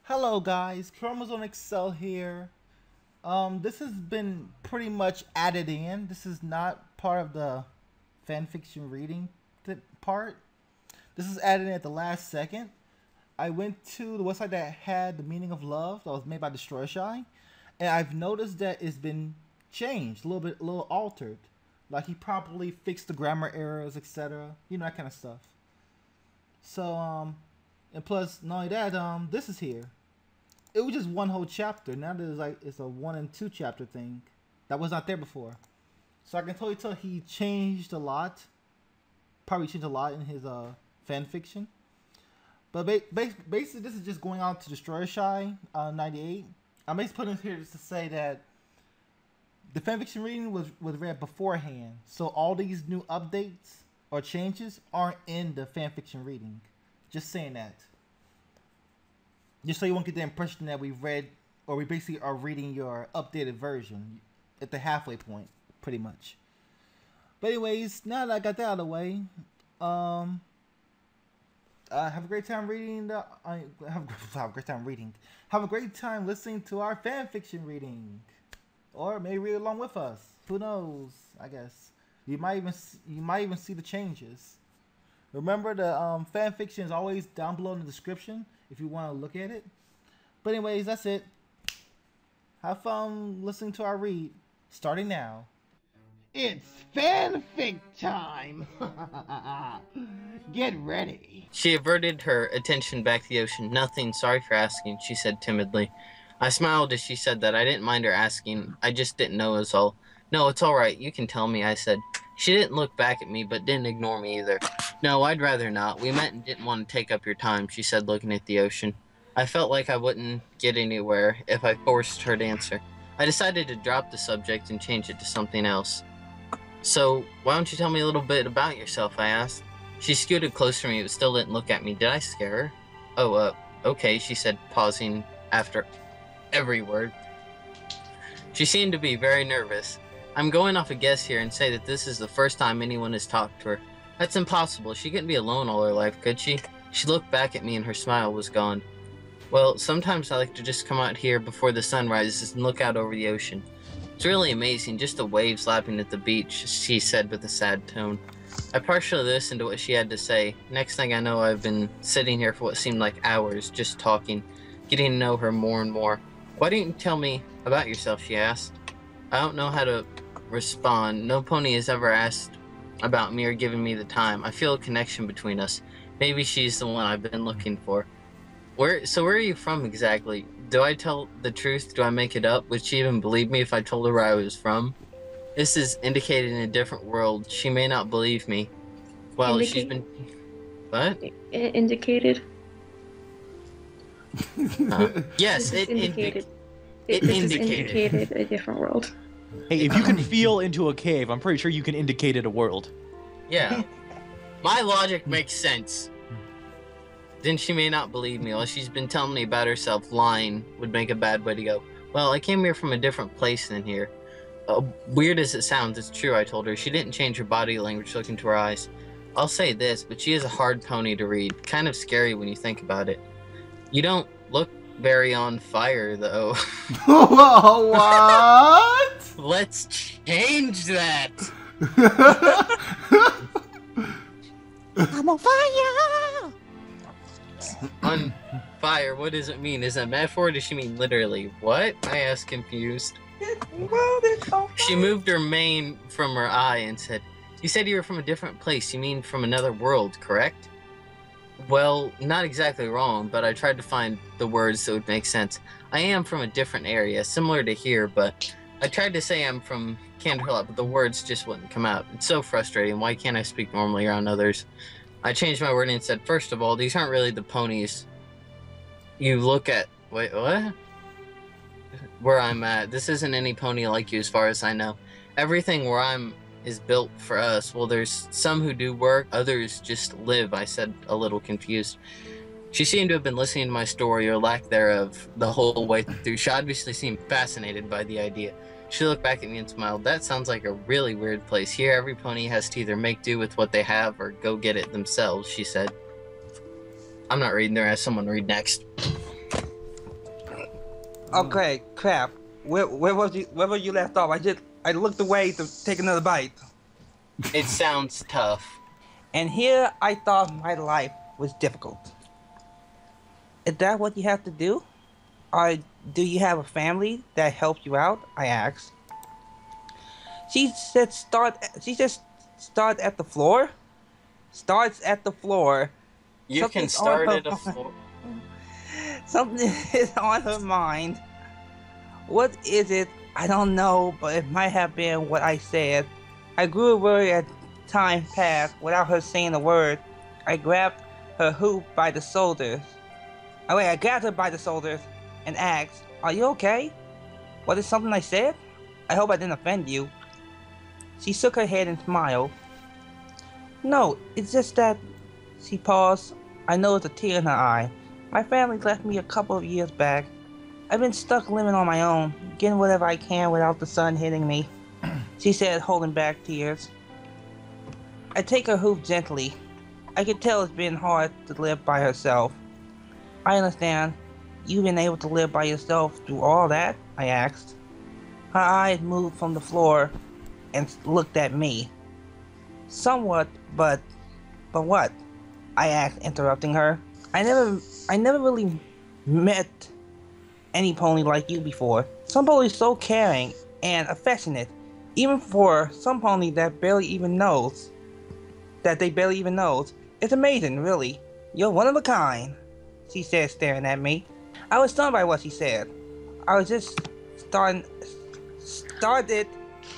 Hello guys, Chromosome Excel here. This has been pretty much added in. This is not part of the fanfiction reading part. This is added in at the last second. I went to the website that had the meaning of love that was made by Destroy Shy, and I've noticed that it's been changed a little altered. Like he probably fixed the grammar errors, etc. You know, that kind of stuff. So and plus, not only that, this is here. It was just one whole chapter. Now there's like it's a 1 and 2 chapter thing that was not there before. So I can totally tell he changed a lot. Probably changed a lot in his fan fiction. But basically, this is just going out to Destroyer Shy 98. I'm basically putting this here just to say that the fanfiction reading was read beforehand. So all these new updates or changes aren't in the fanfiction reading. Just saying that. Just so you won't get the impression that we read, or we basically are reading your updated version at the halfway point, pretty much. But anyways, now that I got that out of the way, have a great time reading. Have a great time reading. Have a great time listening to our fan fiction reading, or maybe read along with us. Who knows? I guess you might even see the changes. Remember, the fan fiction is always down below in the description if you want to look at it. But anyways, that's it. Have fun listening to our read, starting now. It's fanfic time! Get ready. She averted her attention back to the ocean. Nothing, sorry for asking, she said timidly. I smiled as she said that. I didn't mind her asking. I just didn't know is all. No, it's all right. You can tell me, I said. She didn't look back at me, but didn't ignore me either. No, I'd rather not. We met and didn't want to take up your time, she said, looking at the ocean. I felt like I wouldn't get anywhere if I forced her to answer. I decided to drop the subject and change it to something else. So, why don't you tell me a little bit about yourself, I asked. She scooted closer to me, but still didn't look at me. Did I scare her? Oh, okay, she said, pausing after every word. She seemed to be very nervous. I'm going off a guess here and say that this is the first time anyone has talked to her. That's impossible. She couldn't be alone all her life, could she? She looked back at me and her smile was gone. Well, sometimes I like to just come out here before the sun rises and look out over the ocean. It's really amazing, just the waves lapping at the beach, she said with a sad tone. I partially listened to what she had to say. Next thing I know, I've been sitting here for what seemed like hours, just talking, getting to know her more and more. Why didn't you tell me about yourself, she asked. I don't know how to respond. No pony has ever asked about me or given me the time. I feel a connection between us. Maybe she's the one I've been looking for. Where are you from exactly? Do I tell the truth? Do I make it up? Would she even believe me if I told her where I was from? This is indicated in a different world. She may not believe me. Well, she's been... What? Indicated? Yes, it indicated. It indicated a different world. Hey, if you can feel into a cave, I'm pretty sure you can indicate it a world. Yeah. My logic makes sense. Then she may not believe me. All she's been telling me about herself, lying, would make a bad way to go. Well, I came here from a different place than here. Weird as it sounds, it's true, I told her. She didn't change her body language, look into her eyes. I'll say this, but she is a hard pony to read. Kind of scary when you think about it. You don't look very on fire, though. Whoa, what? Let's change that! I'm on fire! On fire, what does it mean? Is it a metaphor or does she mean literally? What? I asked, confused. She moved her mane from her eye and said, You said you were from a different place. You mean from another world, correct? Well, not exactly wrong, but I tried to find the words that would make sense. I am from a different area, similar to here, but I tried to say I'm from Canterlot, but the words just wouldn't come out. It's so frustrating. Why can't I speak normally around others? I changed my wording and said, first of all, these aren't really the ponies you look at. Wait, what? Where I'm at. This isn't any pony like you as far as I know. Everything where I'm is built for us. Well, there's some who do work, others just live, I said, a little confused. She seemed to have been listening to my story, or lack thereof, the whole way through. She obviously seemed fascinated by the idea. She looked back at me and smiled. That sounds like a really weird place. Here, every pony has to either make do with what they have or go get it themselves, she said. I'm not reading there. As someone read next. Okay, crap. Where were you left off? I looked away to take another bite. It sounds tough. And here I thought my life was difficult. Is that what you have to do? Or do you have a family that helps you out? I asked. She said she just start at the floor? Starts at the floor. You can start at a floor. Something is on her mind. What is it? I don't know, but it might have been what I said. I grew worried as time passed without her saying a word. I grabbed her hoop by the shoulders. I grabbed her by the shoulders and asked, "Are you okay? Was it something I said? I hope I didn't offend you." She shook her head and smiled. "No, it's just that..." She paused. I noticed a tear in her eye. "My family left me a couple of years back. I've been stuck living on my own, getting whatever I can without the sun hitting me," she said, holding back tears. I take her hoop gently. I could tell it's been hard to live by herself. "I understand. You've been able to live by yourself through all that?" I asked. Her eyes moved from the floor and looked at me. "Somewhat, but what?" I asked, interrupting her. I never really met any pony like you before. Some ponies so caring and affectionate, even for some pony that barely even knows. It's amazing, really. You're one of a kind," she said, staring at me. I was stunned by what she said. I was just started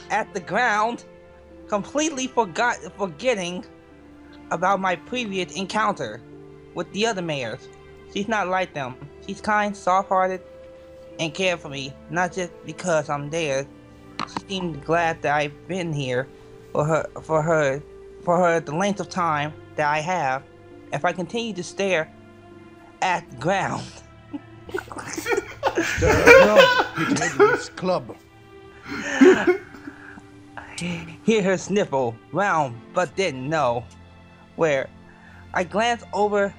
at the ground, completely forgetting about my previous encounter with the other mares. She's not like them. She's kind, soft-hearted, and cared for me, not just because I'm there. She seemed glad that I've been here for her the length of time that I have. If I continue to stare at the ground. This club. Hear her sniffle, round but didn't know where. I glanced over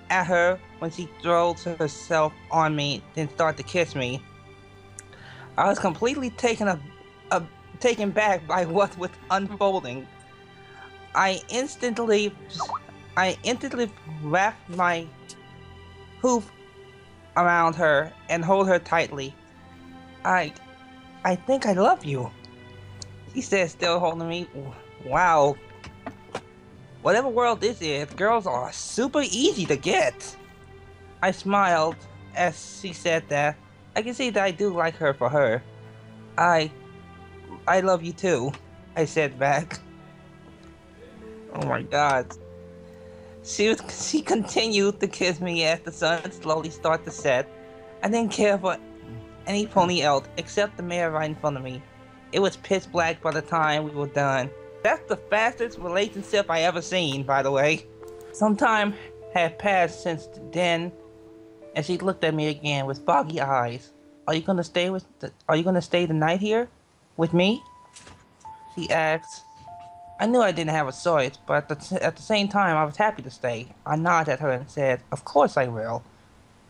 at her when she throws herself on me, then started to kiss me. I was completely taken back by what was unfolding. I instantly wrapped my hoof around her and hold her tightly. I think I love you," she said, still holding me. Wow. Whatever world this is, girls are super easy to get. I smiled as she said that. I can see that I do like her for her. I love you too," I said back. Oh my god. She continued to kiss me as the sun slowly started to set. I didn't care for any pony else except the mare right in front of me. It was pitch black by the time we were done. That's the fastest relationship I ever seen, by the way. Some time had passed since then, and she looked at me again with foggy eyes. Are you gonna stay the night here with me?" she asked. I knew I didn't have a choice, but at the same time, I was happy to stay. I nodded at her and said, "Of course I will."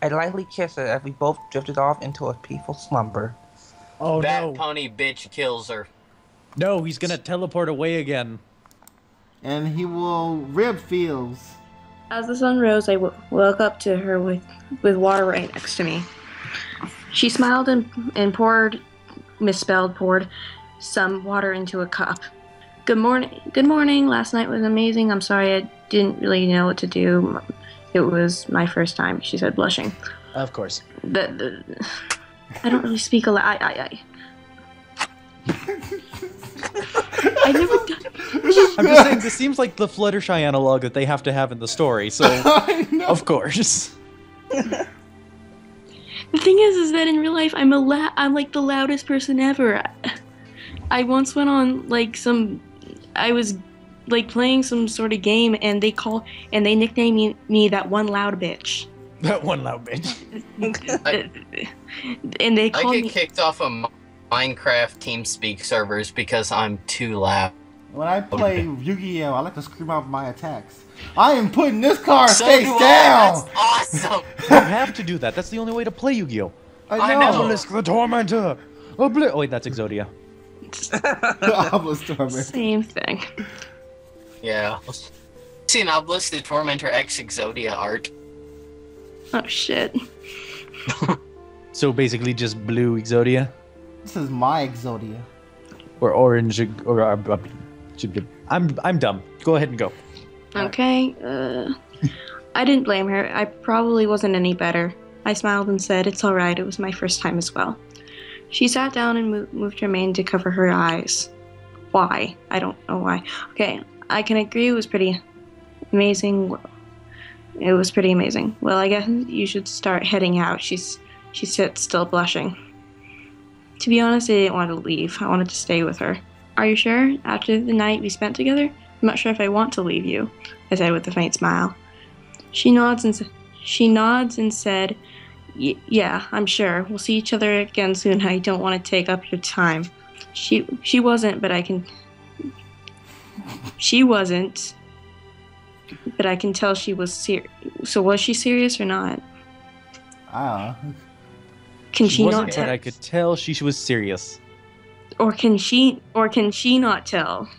I lightly kissed her as we both drifted off into a peaceful slumber. Oh That no. pony bitch kills her. No, he's gonna teleport away again. And he will rib Fields. As the sun rose, I woke up to her with water right next to me. She smiled and poured some water into a cup. Good morning. Last night was amazing. I'm sorry I didn't really know what to do. It was my first time," she said, blushing. Of course. I don't really speak a lot. I never done. I'm just saying, this seems like the Fluttershy analog that they have to have in the story, so I know. of course. The thing is that in real life, I'm like the loudest person ever. I once went on I was like playing some sort of game, and they nicknamed me that one loud bitch. That one loud bitch. And they I called get me. kicked off of Minecraft TeamSpeak servers because I'm too loud. When I play Yu-Gi-Oh, I like to scream out my attacks. I am putting this card So face do I. down! That's awesome! You have to do that. That's the only way to play Yu-Gi-Oh! I know. Obelisk the Tormentor! Oh wait, that's Exodia. Obelisk Tormentor. Same thing. Yeah. Seen Obelisk the Tormentor X Exodia art. Oh shit. So basically just blue Exodia? This is my Exodia. Or orange, or I'm dumb. Go ahead and go. Okay, I didn't blame her. I probably wasn't any better. I smiled and said, "It's alright, it was my first time as well." She sat down and moved her mane to cover her eyes. Why? I don't know why. Okay, I can agree it was pretty amazing. It was pretty amazing. Well, I guess you should start heading out. She sat still blushing. To be honest, I didn't want to leave. I wanted to stay with her. Are you sure? After the night we spent together? I'm not sure if I want to leave you, I said with a faint smile. She nods and said, yeah, I'm sure. We'll see each other again soon. I don't want to take up your time. She wasn't, but I can tell she was serious. So was she serious or not? Can she not tell? But I could tell she was serious. Or can she not tell?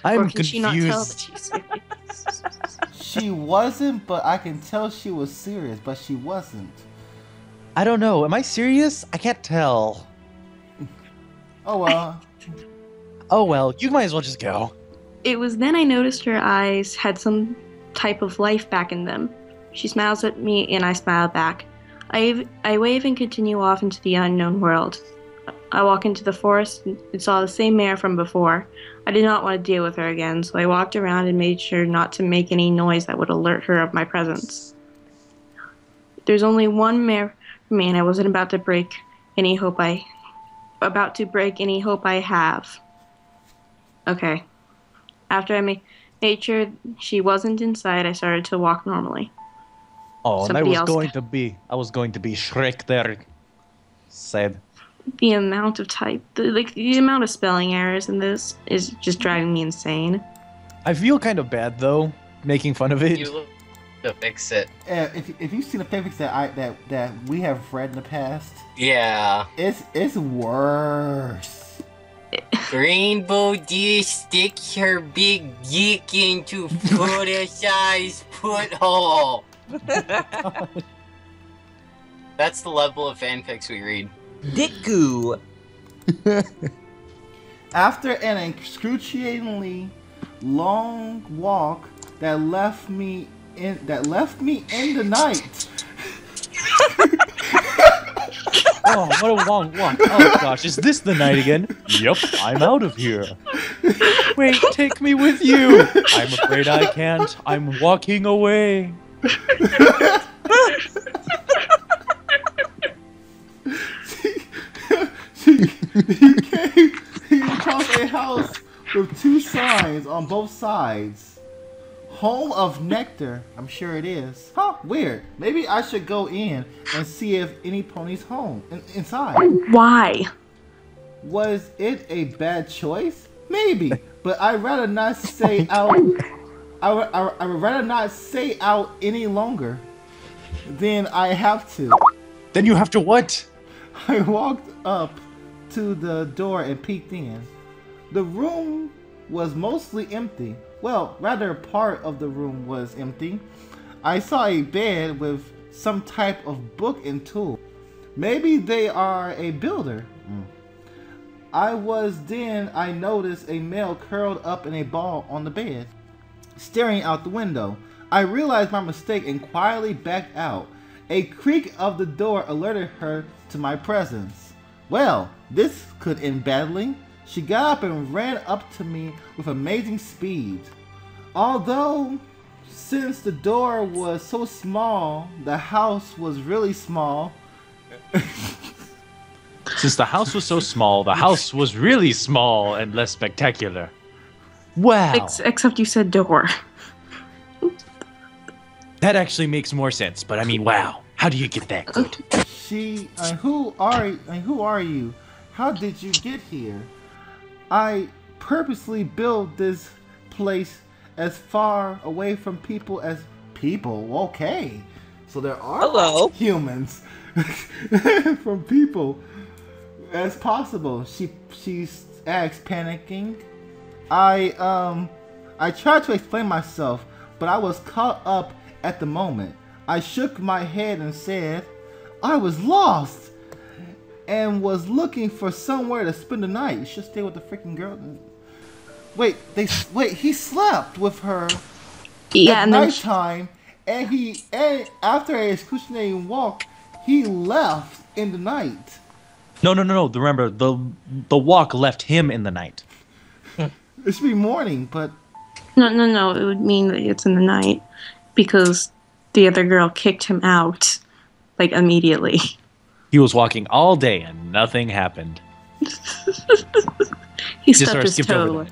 I'm or can she not tell that confused. she's serious? She wasn't, but I can tell she was serious, but she wasn't. I don't know. Am I serious? I can't tell. Oh well. Oh well, you might as well just go. It was then I noticed her eyes had some type of life back in them. She smiles at me and I smile back. I wave and continue off into the unknown world. I walk into the forest and saw the same mare from before. I did not want to deal with her again, so I walked around and made sure not to make any noise that would alert her of my presence. There's only one mare for me, and I wasn't about to break any hope I have. Okay. After I made sure she wasn't inside, I started to walk normally. Oh, and I Somebody was else going to be Shrek there. Said. The amount of the amount of spelling errors in this is just driving me insane. I feel kind of bad though, making fun of it. You look to fix it. If you've seen the fanfics that we have read in the past, Yeah. it's worse. Rainbow D sticks her big dick into Photo-size put-hole. That's the level of fanfics we read. Dicku. After an excruciatingly long walk that left me in the night. Oh, what a long walk. Oh gosh, is this the night again? Yep, I'm out of here. Wait, take me with you. I'm afraid I can't. I'm walking away. He across a house with two signs on both sides. Home of Nectar. I'm sure it is. Huh, weird. Maybe I should go in and see if any pony's home inside. Why? Was it a bad choice? Maybe, but I'd rather not say out. I would rather not say out any longer than I have to. Then you have to what? I walked up to the door and peeked in. The room was mostly empty. Well, rather part of the room was empty. I saw a bed with some type of book and tool. Maybe they are a builder. I noticed a male curled up in a ball on the bed, staring out the window. I realized my mistake and quietly backed out. A creak of the door alerted her to my presence. Well, this could end badly. She got up and ran up to me with amazing speed. Although, since the door was so small, the house was really small. Since the house was so small, the house was really small and less spectacular. Wow. Except you said door. That actually makes more sense, but I mean, wow. How do you get that good? Who are you? How did you get here? I purposely built this place as far away from people as people. Okay, so there are Hello. humans. from people as possible. She asked, panicking. I tried to explain myself, but I was caught up at the moment. I shook my head and said, I was lost and was looking for somewhere to spend the night. You should stay with the freaking girl. Wait, he slept with her at nighttime, and after an excruciating walk, he left in the night. No. Remember, the walk left him in the night. It should be morning, but... No. It would mean that it's in the night because the other girl kicked him out, like, immediately. He was walking all day and nothing happened. He stubbed his toe.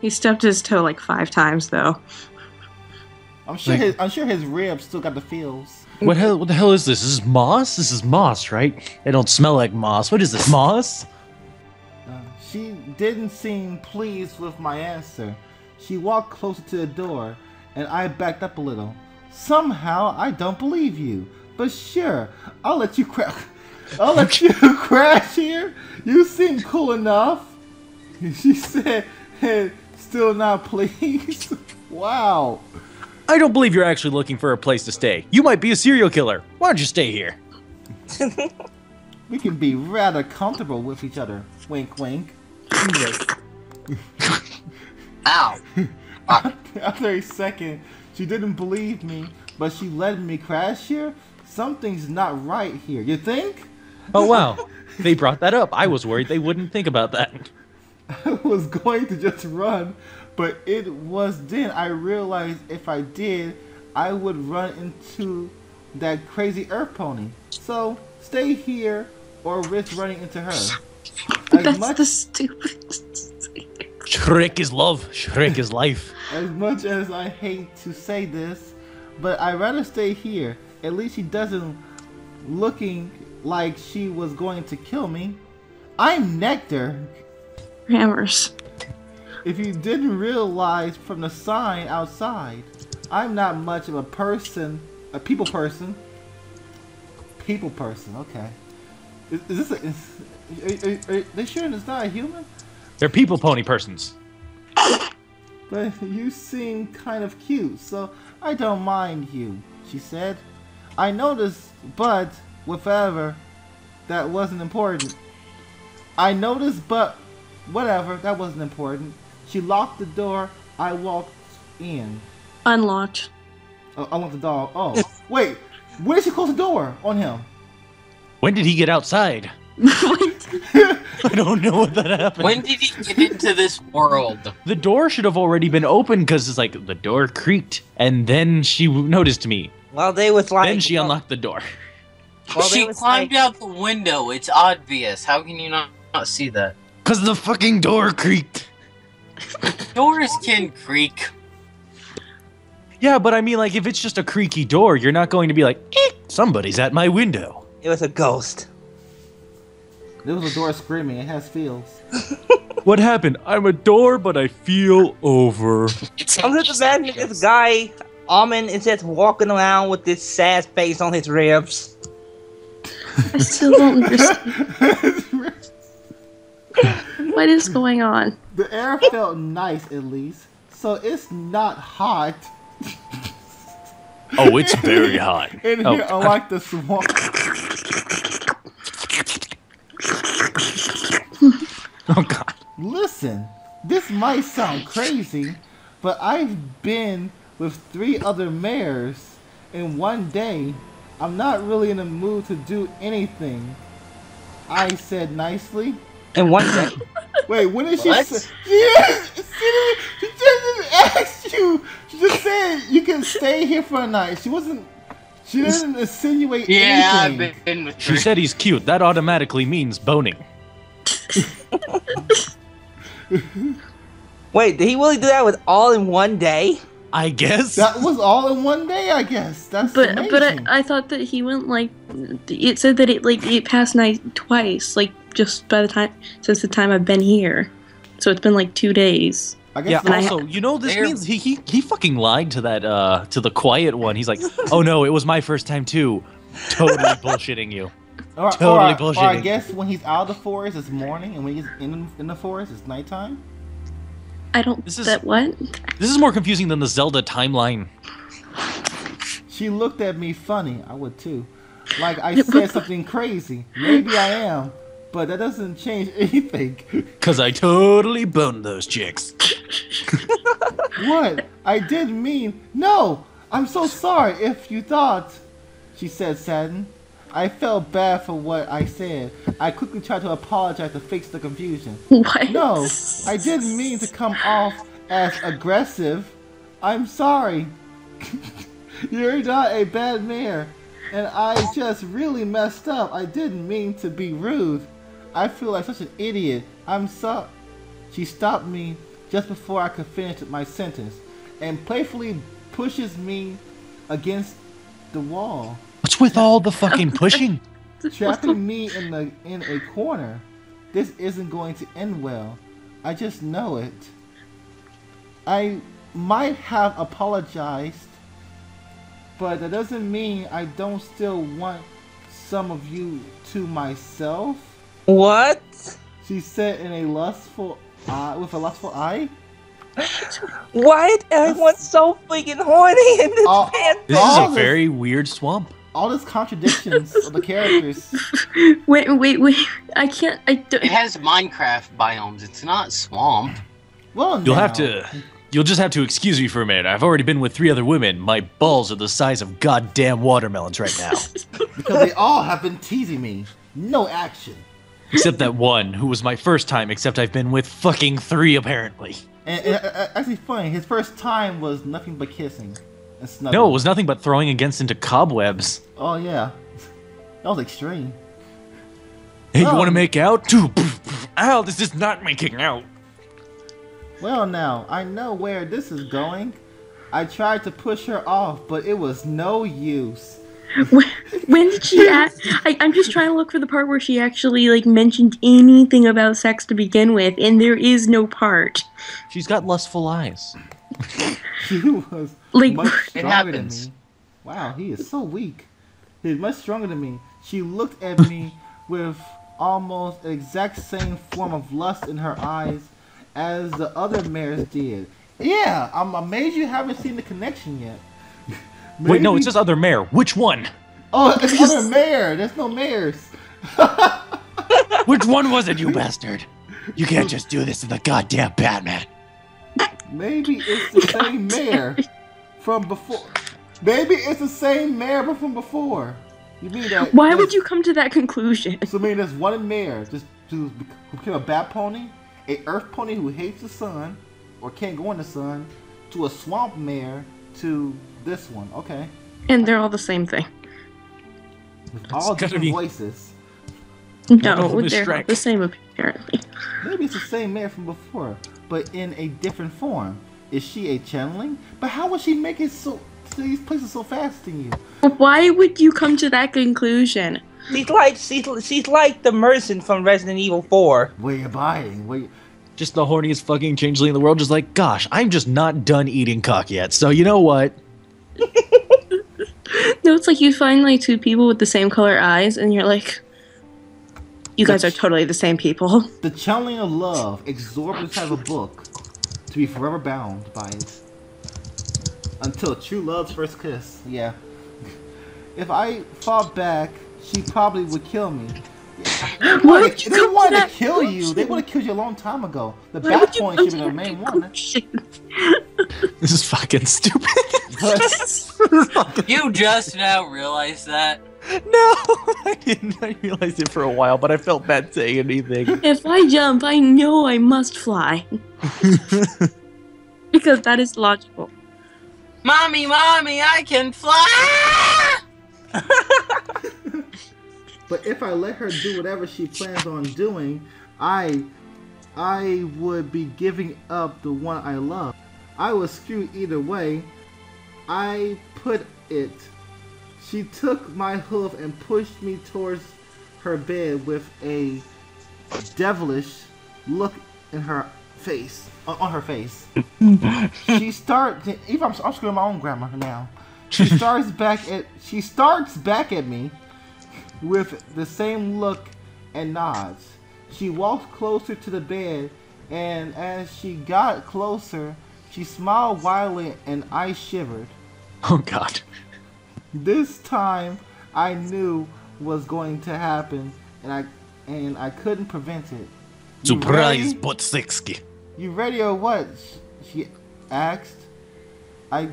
He stubbed his toe like 5 times, though. I'm sure his ribs still got the feels. What the hell is this? This is moss? This is moss, right? It don't smell like moss. What is this, moss? She didn't seem pleased with my answer. She walked closer to the door, and I backed up a little. Somehow, I don't believe you. But sure, I'll let you crash. I'll let you crash here. You seem cool enough. She said, still not pleased. Wow. I don't believe you're actually looking for a place to stay. You might be a serial killer. Why don't you stay here? We can be rather comfortable with each other. Wink, wink. Ow. After a second, she didn't believe me, but she let me crash here? Something's not right here. You think? Oh, wow. They brought that up. I was worried they wouldn't think about that. I was going to just run, but it was then I realized if I did, I would run into that crazy earth pony. So, stay here or risk running into her. That's the stupidest thing. Shrek is love. Shrek is life. As much as I hate to say this, but I'd rather stay here. At least she doesn't looking like she was going to kill me. I'm Nectar. Hammers. If you didn't realize from the sign outside, I'm not much of a people person. People person, okay. Is this are they sure it's not a human? They're people pony persons. But you seem kind of cute, so I don't mind you, she said. I noticed, but whatever, that wasn't important. I noticed, but whatever, that wasn't important. She locked the door. I walked in. Unlocked. Oh, unlocked the door. Oh, wait. When did she close the door on him? When did he get outside? I don't know what that happened. When did he get into this world? The door should have already been open because it's like the door creaked and then she noticed me. Well, they was like... Then she unlocked the door. Well, she climbed out the window. It's obvious. How can you not see that? Because the fucking door creaked. Doors can creak. Yeah, but I mean, like, if it's just a creaky door, you're not going to be like, somebody's at my window. It was a ghost. There was a door screaming. It has feels. What happened? I'm a door, but I feel over. I'm just imagining this guy, Almond, is just walking around with this sad face on his ribs. I still don't understand. What is going on? The air felt nice, at least. So it's not hot. Oh, it's very hot. In here, I like the swamp. Oh, God. Listen, this might sound crazy, but I've been with 3 other mayors in one day. I'm not really in the mood to do anything, I said nicely. In one day? Wait, when did she What? say? She didn't ask you. She just said you can stay here for a night. She didn't insinuate anything. I've been with She said he's cute. That automatically means boning. Wait, did he really do that with all in one day? I guess. That was all in one day, I guess. That's amazing. But I thought that he went like it said that it passed night twice, like just by the time since the time I've been here. So it's been like 2 days. I guess Yeah, also, you know, this means he fucking lied to that, to the quiet one. He's like, oh no, it was my first time too. Totally bullshitting you. Totally Or I bullshitting. guess when he's out of the forest, it's morning, and when he's in the forest, it's nighttime. I don't. This is- That what? This is more confusing than the Zelda timeline. She looked at me funny. I would too. Like I said something crazy. Maybe I am, but that doesn't change anything. Cause I totally boned those chicks. What? I didn't mean. No! I'm so sorry if you thought, she said, saddened. I felt bad for what I said. I quickly tried to apologize to fix the confusion. What? No, I didn't mean to come off as aggressive. I'm sorry. You're not a bad mayor. And I just really messed up. I didn't mean to be rude. I feel like such an idiot. I'm sorry. She stopped me just before I could finish my sentence and playfully pushes me against the wall, What's with all the fucking pushing? trapping me in a corner. This isn't going to end well. I just know it. I might have apologized, but that doesn't mean I don't still want some of you to myself. What? She said in a lustful eye, with a lustful eye. Why is everyone so freaking horny in this Oh, fanfic? This is All a this- very weird swamp. All these contradictions of the characters. Wait. I can't. I don't. It has Minecraft biomes. It's not swamp. Well, You'll just have to excuse me for a minute. I've already been with 3 other women. My balls are the size of goddamn watermelons right now. because they all have been teasing me. No action. Except that one, who was my first time, except I've been with fucking 3 apparently. And actually, funny. His first time was nothing but kissing and snuggling. No, it was nothing but throwing against into cobwebs. Oh yeah, that was extreme. Hey, you Oh. want to make out? Ow, this is not making out. Well, now I know where this is going. I tried to push her off, but it was no use. When did she ask? I'm just trying to look for the part where she actually like mentioned anything about sex to begin with, and there is no part. She's got lustful eyes. She was Like- much It stronger than happens. me. Wow, he is so weak. He's much stronger than me. She looked at me with almost the exact same form of lust in her eyes as the other mayors did. Yeah, I'm amazed you haven't seen the connection yet. Wait, no, Maybe- it's just other mayor. Which one? Oh, it's other mayor. There's no mayors. Which one was it, you bastard? You can't just do this to the goddamn Batman. Maybe it's the same mayor from before. Maybe it's the same mayor but from before. You mean that? Why would you come to that conclusion? So I mean, there's one mayor just who became a bat pony, a earth pony who hates the sun or can't go in the sun, to a swamp mayor to this one. Okay, And they're all the same thing. with all gotta different be- voices. No, them is they're Shrek. not the same apparently. Maybe it's the same mayor from before, but in a different form. Is she a channeling? But how would she make it so to these places so fast in you? Why would you come to that conclusion? She's like the merchant from Resident Evil 4. Where you buying? Where you... Just the horniest fucking changeling in the world. Just like, gosh, I'm just not done eating cock yet. So you know what? No, it's like you find like 2 people with the same color eyes, and you're like, you guys are totally the same people. The channeling of love, exorbitant type of book, to be forever bound by it. Until true love's first kiss. Yeah. If I fought back, she probably would kill me. Why would you They come to wanted that to kill you. They conclusion? would have killed you a long time ago. The Why bat would you point come should to be the that main one. conclusion? This is fucking stupid. You just now realized that? No, I didn't. I realized it for a while, but I felt bad saying anything. If I jump, I know I must fly. Because that is logical. Mommy, I can fly! But if I let her do whatever she plans on doing, I would be giving up the one I love. I was screwed either way. I put it. She took my hoof and pushed me towards her bed with a devilish look in her face, on her face. She starts. Even I'm screwing my own grammar now. She starts back at me with the same look and nods. She walked closer to the bed, and as she got closer, she smiled wildly and I shivered. Oh God. This time I knew was going to happen, and I couldn't prevent it. You Surprise, ready? but sexy. You ready or what? She asked. I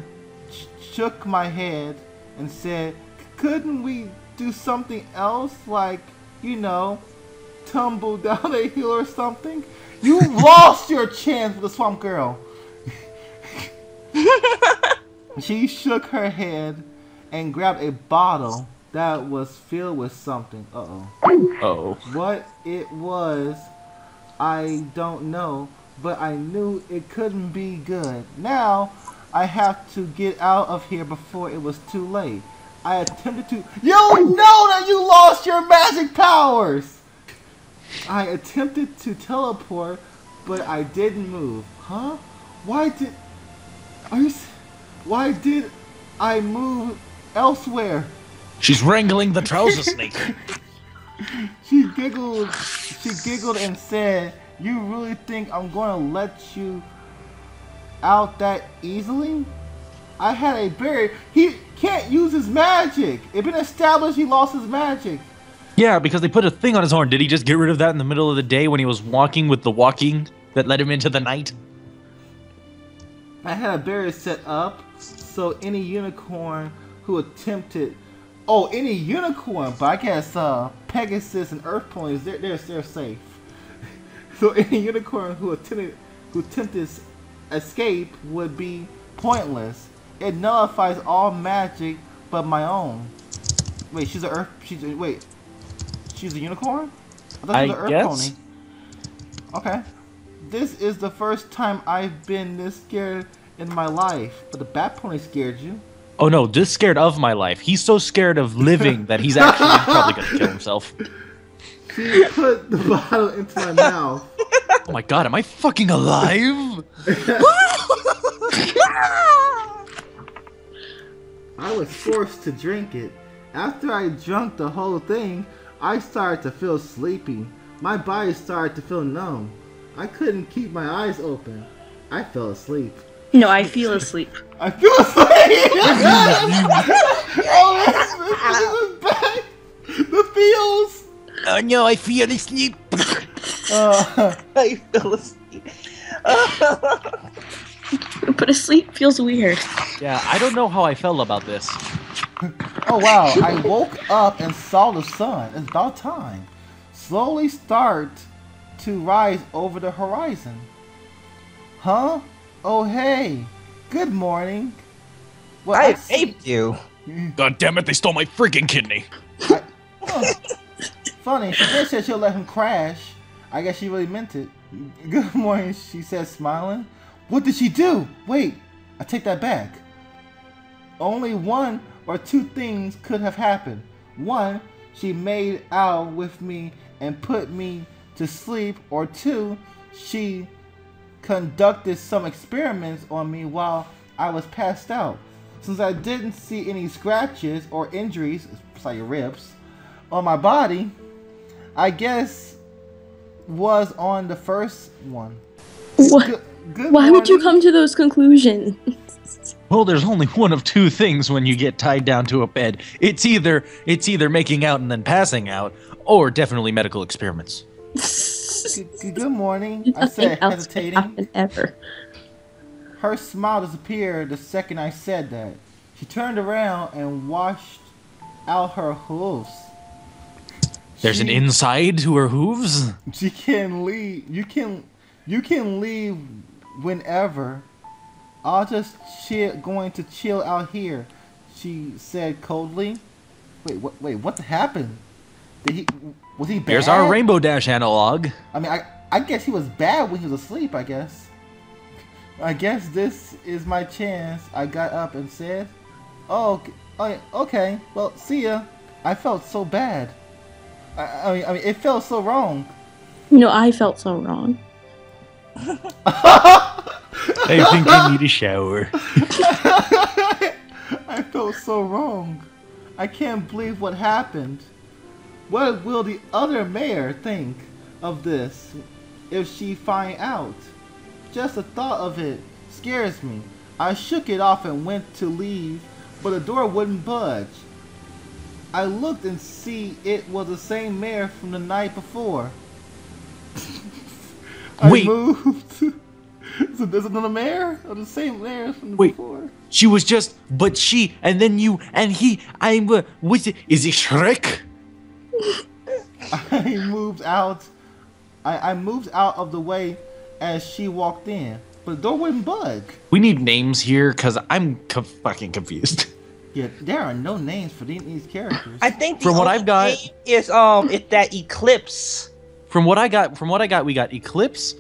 shook my head and said, couldn't we do something else? Like, you know, tumble down a hill or something? You lost your chance with the swamp girl. She shook her head and grabbed a bottle that was filled with something. Oh. What it was, I don't know, but I knew it couldn't be good. Now, I have to get out of here before it was too late. I attempted to... You know that you lost your magic powers! I attempted to teleport, but I didn't move. Huh? Why did I move elsewhere? She's wrangling the trouser snake. She giggled and said, you really think I'm going to let you out that easily? I had a berry. He can't use his magic. It's been established he lost his magic. Yeah, because they put a thing on his horn. Did he just get rid of that in the middle of the day when he was walking with the walking that led him into the night? I had a barrier set up so any unicorn who attempted... Oh, any unicorn, but I guess Pegasus and Earth Ponies, they're safe. So any unicorn who attempted escape would be pointless. It nullifies all magic but my own. Wait, she's a unicorn? I thought she was an Earth Pony. Okay. This is the first time I've been this scared in my life. But the Bat Pony scared you. Oh no, just scared of my life. He's so scared of living that he's actually probably gonna kill himself. She put the bottle into my mouth. Oh my God, am I fucking alive? I was forced to drink it. After I drank the whole thing, I started to feel sleepy. My body started to feel numb. I couldn't keep my eyes open. I fell asleep. No, I feel asleep. I feel asleep! Oh, this is bad! The feels! Oh no, I feel asleep. I fell asleep. But asleep feels weird. Yeah, I don't know how I felt about this. Oh wow, I woke up and saw the sun. It's about time. Slowly start to rise over the horizon. Huh? Oh hey. Good morning. Well, I aped you. God damn it, they stole my freaking kidney. Funny, she did say she'll let him crash. I guess she really meant it. Good morning, she said, smiling. What did she do? Wait, I take that back. Only one or two things could have happened. One, she made out with me and put me to sleep. Or two, she conducted some experiments on me while I was passed out. Since I didn't see any scratches or injuries, it's like your ribs, on my body, I guess was on the first one. What? Good Why would you morning. come to those conclusions? Well, there's only one of two things when you get tied down to a bed. It's either making out and then passing out, or definitely medical experiments. Good morning, I said, Nothing else could hesitating. happen ever. Her smile disappeared the second I said that. She turned around and washed out her hooves. There's an inside to her hooves? She can leave. You can leave whenever. I'll just going to chill out here, she said coldly. Wait, what happened? Was he bad? Here's our Rainbow Dash analog. I mean, I guess he was bad when he was asleep, I guess. I guess this is my chance. I got up and said, oh, okay, well, see ya. I felt so bad. I mean, it felt so wrong. I felt so wrong. I think I need a shower. I felt so wrong. I can't believe what happened. What will the other mayor think of this if she find out? Just the thought of it scares me. I shook it off and went to leave, but the door wouldn't budge. I looked and see it was the same mayor from the night before. Wait. I moved. So there's another mayor? Or the same mayor from before? She was just, but she, and then you, and he, is it Shrek? I moved out. I moved out of the way as she walked in, but the door wouldn't budge. We need names here, because I'm fucking confused. Yeah, there are no names for these characters. I think the From what only I've got- name is it's that Eclipse. From what I got, we got Eclipse.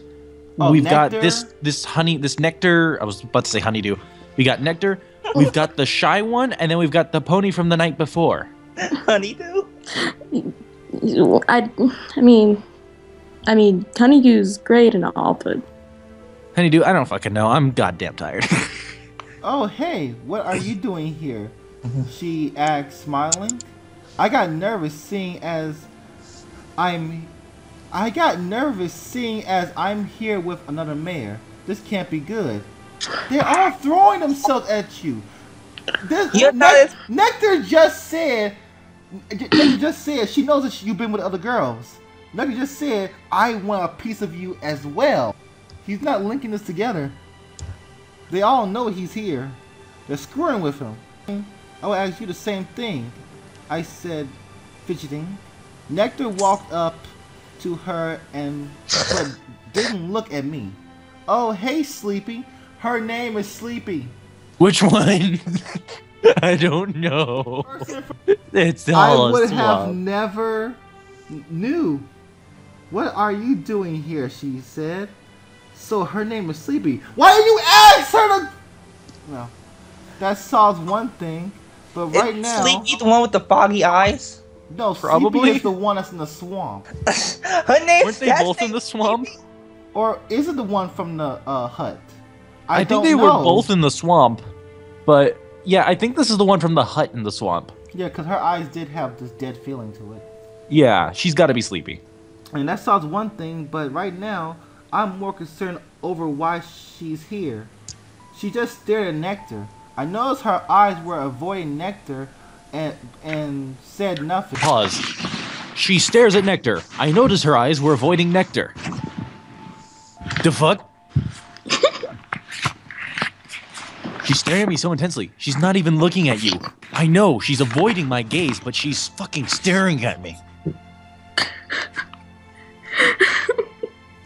Oh, We've Nectar? got this Nectar. I was about to say honeydew. We got Nectar. We've got the shy one, and then we've got the pony from the night before. Honeydew? I mean, Honeydew's great and all, but Honeydew, I don't fucking know. I'm goddamn tired. Oh, hey, what are you doing here? She asked, smiling. I got nervous seeing as I'm here with another mayor. This can't be good. They're all throwing themselves at you. Nectar just said she knows that you've been with other girls. Nectar just said, I want a piece of you as well. He's not linking this together. They all know he's here. They're screwing with him. I will ask you the same thing, I said, fidgeting. Nectar walked up to her but didn't look at me. Oh, hey, Sleepy. Her name is Sleepy. Which one? I don't know. It's all I would a swap. have never knew. What are you doing here? She said. So her name is Sleepy. Why didn't you ask her to? Well, that solves one thing. But right now, Sleepy, the one with the foggy eyes? no, Probably. Sleepy is the one that's in the swamp. Her name. Weren't they both in the swamp? Or is it the one from the hut? I think don't they were know. both in the swamp. But yeah, I think this is the one from the hut in the swamp. Yeah, because her eyes did have this dead feeling to it. Yeah, she's got to be sleepy. And that solves one thing, but right now, I'm more concerned over why she's here. She just stared at Nectar. I noticed her eyes were avoiding Nectar and said nothing. Pause. She stares at Nectar. I notice her eyes were avoiding Nectar. The fuck? She's staring at me so intensely. She's not even looking at you. I know, she's avoiding my gaze, but she's fucking staring at me.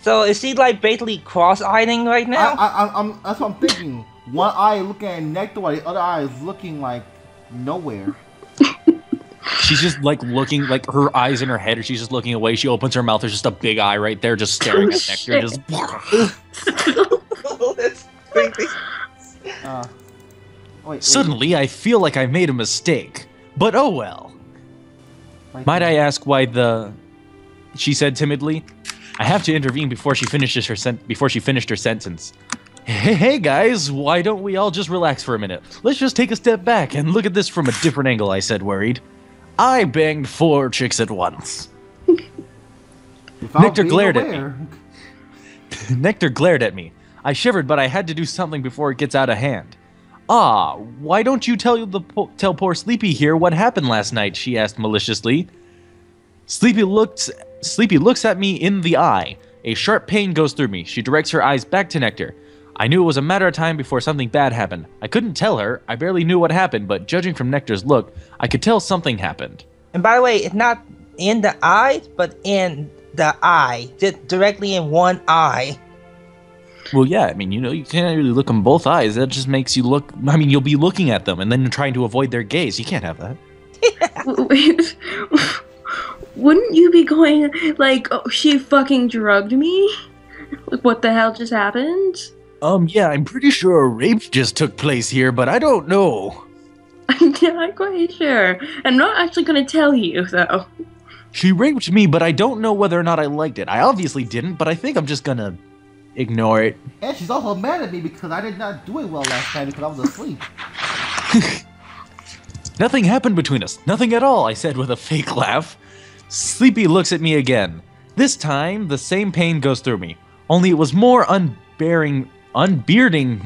So is she like basically cross-eyeing right now? I'm that's what I'm thinking. One eye looking at Nectar while the other eye is looking like nowhere. She's just like looking, like her eyes in her head, or she's just looking away. She opens her mouth, there's just a big eye right there, just staring at Nectar. Just. Oh, that's creepy. Wait, Suddenly, I feel like I made a mistake. But oh well. right Might there. I ask why the? She said timidly. I have to intervene before she finished her sentence. Hey guys, why don't we all just relax for a minute? Let's just take a step back and look at this from a different angle, I said, worried. I banged 4 chicks at once. Without Nectar being glared at aware. Nectar glared at me. I shivered, but I had to do something before it gets out of hand. Ah, why don't you tell poor Sleepy here what happened last night? She asked maliciously. Sleepy looks at me in the eye. A sharp pain goes through me. She directs her eyes back to Nectar. I knew it was a matter of time before something bad happened. I couldn't tell her. I barely knew what happened, but judging from Nectar's look, I could tell something happened. And by the way, it's not in the eyes, but in the eye. Just directly in one eye. Well, yeah, I mean, you can't really look in both eyes. That just makes you look... I mean, you'll be looking at them and then trying to avoid their gaze. You can't have that. wait, wouldn't you be going like, oh, she fucking drugged me? Like, what the hell just happened? Yeah, I'm pretty sure a rape just took place here, but I don't know. I'm not quite sure. I'm not actually gonna tell you, though. She raped me, but I don't know whether or not I liked it. I obviously didn't, but I think I'm just gonna ignore it. And she's also mad at me because I did not do it well last night because I was asleep. Nothing happened between us. Nothing at all, I said with a fake laugh. Sleepy looks at me again. This time, the same pain goes through me. Only it was more unbearding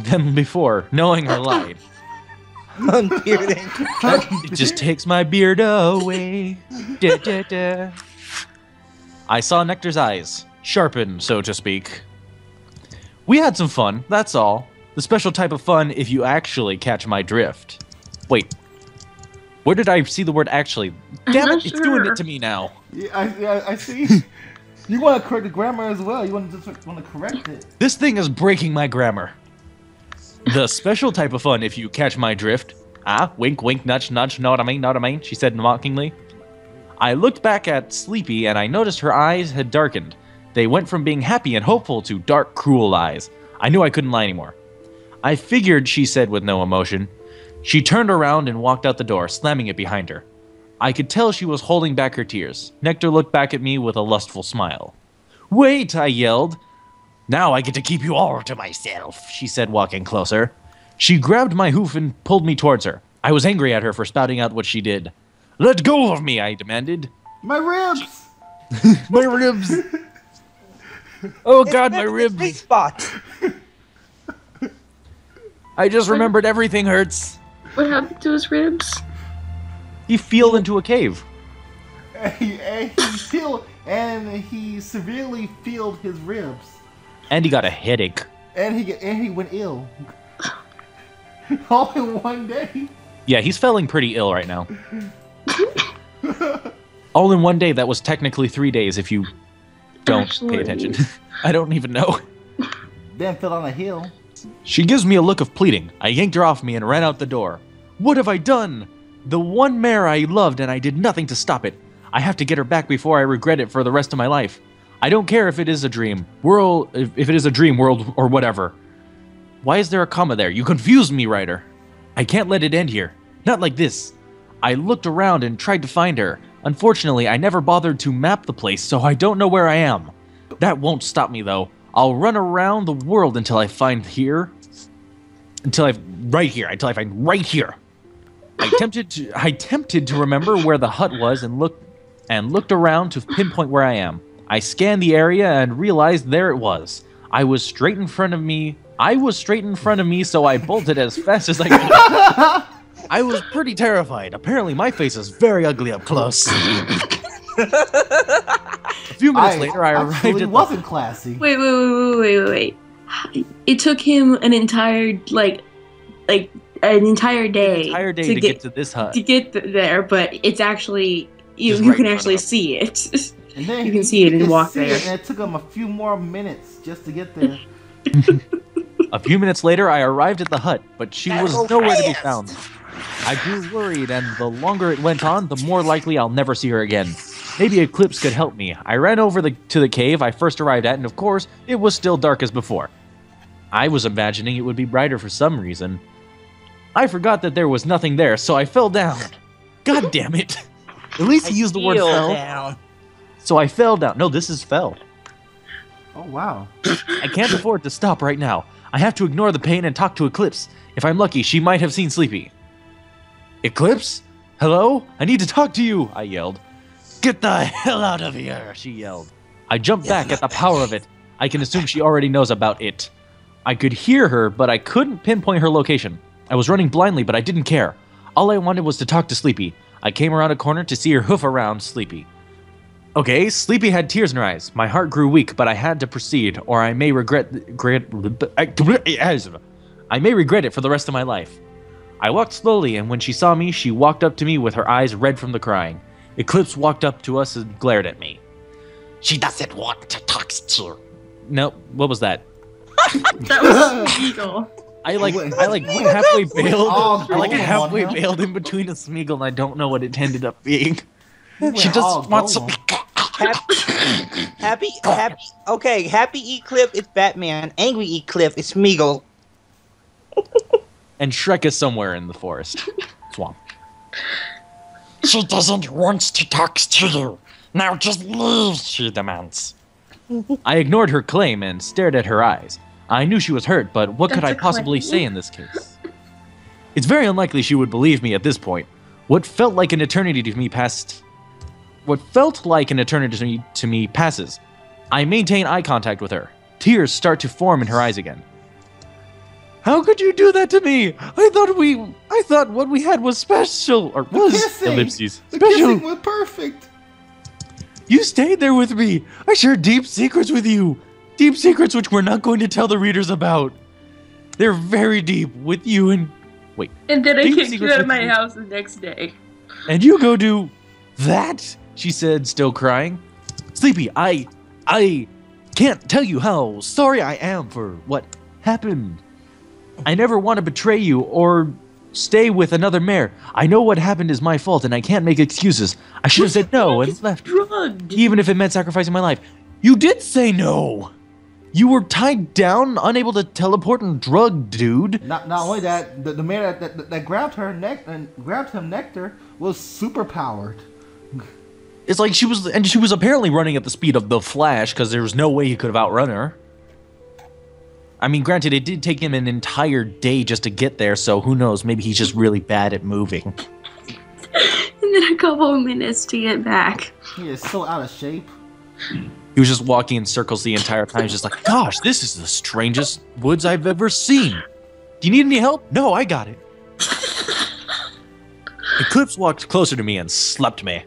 than before, knowing her lied. Unbearding. It just takes my beard away. Da, da, da. I saw Nectar's eyes, sharpen, so to speak. We had some fun, that's all. The special type of fun if you actually catch my drift. Wait. Where did I see the word actually? Damn it, it's doing it to me now. Yeah, I see. You want to correct the grammar as well. You want to correct it. This thing is breaking my grammar. The special type of fun if you catch my drift. Ah, wink, wink, nudge, nudge, know what I mean, know what I mean, she said mockingly. I looked back at Sleepy and I noticed her eyes had darkened. They went from being happy and hopeful to dark, cruel eyes. I knew I couldn't lie anymore. I figured, she said with no emotion. She turned around and walked out the door, slamming it behind her. I could tell she was holding back her tears. Nectar looked back at me with a lustful smile. Wait, I yelled. Now I get to keep you all to myself, she said, walking closer. She grabbed my hoof and pulled me towards her. I was angry at her for spouting out what she did. Let go of me, I demanded. My ribs! My ribs! Oh God, my Big ribs! spot. I just remembered everything hurts. What happened to his ribs? He fell into a cave. And he severely filled his ribs. And he got a headache. And he went ill. All in one day. Yeah, he's feeling pretty ill right now. All in one day, that was technically 3 days if you don't pay attention. I don't even know. Then fell on a hill. She gives me a look of pleading. I yanked her off me and ran out the door. What have I done? The one mare I loved and I did nothing to stop it. I have to get her back before I regret it for the rest of my life. I don't care if it is a dream, world, if it is a dream world or whatever. Why is there a comma there? You confused me, writer. I can't let it end here. Not like this. I looked around and tried to find her. Unfortunately, I never bothered to map the place, so I don't know where I am. That won't stop me, though. I'll run around the world until I find here. Until I find right here. I attempted to remember where the hut was and looked around to pinpoint where I am. I scanned the area and realized there it was. I was straight in front of me, so I bolted as fast as I could. I was pretty terrified. Apparently, my face is very ugly up close. A few minutes later, I arrived at wasn't classy. Wait. It took him an entire day. An entire day to get to this hut. To get there, but it's actually you Just right can in actually front of see it. And then You can see it and walk there. And it took him a few more minutes just to get there. A few minutes later, I arrived at the hut, but she was nowhere to be found. I grew worried, and the longer it went on, the more likely I'll never see her again. Maybe Eclipse could help me. I ran over to the cave I first arrived at, and of course, it was still dark as before. I was imagining it would be brighter for some reason. I forgot that there was nothing there, so I fell down. God damn it. At least he used the word fell. Down. So I fell down. No, this is fell. Oh, wow. I can't afford to stop right now. I have to ignore the pain and talk to Eclipse. If I'm lucky, she might have seen Sleepy. Eclipse? Hello? I need to talk to you, I yelled. Get the hell out of here, she yelled. I jumped back at the power of it. I can assume she already knows about it. I could hear her, but I couldn't pinpoint her location. I was running blindly, but I didn't care. All I wanted was to talk to Sleepy. I came around a corner to see her hoof around Sleepy. Okay, Sleepy had tears in her eyes. My heart grew weak, but I had to proceed, or I may regret it for the rest of my life. I walked slowly, and when she saw me, she walked up to me with her eyes red from the crying. Eclipse walked up to us and glared at me. She doesn't want to talk to you. No, what was that? That was illegal. I halfway bailed. Oh, I like Golem halfway on him. bailed in between a Smeagol, and I don't know what it ended up being. She all just wants some. Happy Eclipse is Batman. Angry Eclipse is Smeagol. And Shrek is somewhere in the forest. Swamp. She doesn't want to talk to you. Now just leave, she demands. I ignored her claim and stared at her eyes. I knew she was hurt, but what could I That's a possibly claim. say in this case? It's very unlikely she would believe me at this point. What felt like an eternity to me passed What felt like an eternity to me passes. I maintain eye contact with her. Tears start to form in her eyes again. How could you do that to me? I thought what we had was special, or was ellipses. The Special. kissing was perfect. You stayed there with me. I shared deep secrets with you. Deep secrets which we're not going to tell the readers about. They're very deep with you and... Wait. And then I Deep kicked you secrets out of with my you. house the next day. And you go do that? She said, still crying. Sleepy, I can't tell you how sorry I am for what happened. I never want to betray you or stay with another mare. I know what happened is my fault and I can't make excuses. I should have said no and left. Drugged. Even if it meant sacrificing my life. You did say no. You were tied down, unable to teleport and drugged, dude. Not only that, the man that grabbed her neck and grabbed him nectar was super powered. It's like she was apparently running at the speed of the Flash because there was no way he could have outrun her. I mean, granted, it did take him an entire day just to get there, so who knows? Maybe he's just really bad at moving. And then a couple of minutes to get back. He is so out of shape. He was just walking in circles the entire time, just like, gosh, this is the strangest woods I've ever seen. Do you need any help? No, I got it. Eclipse walked closer to me and slapped me.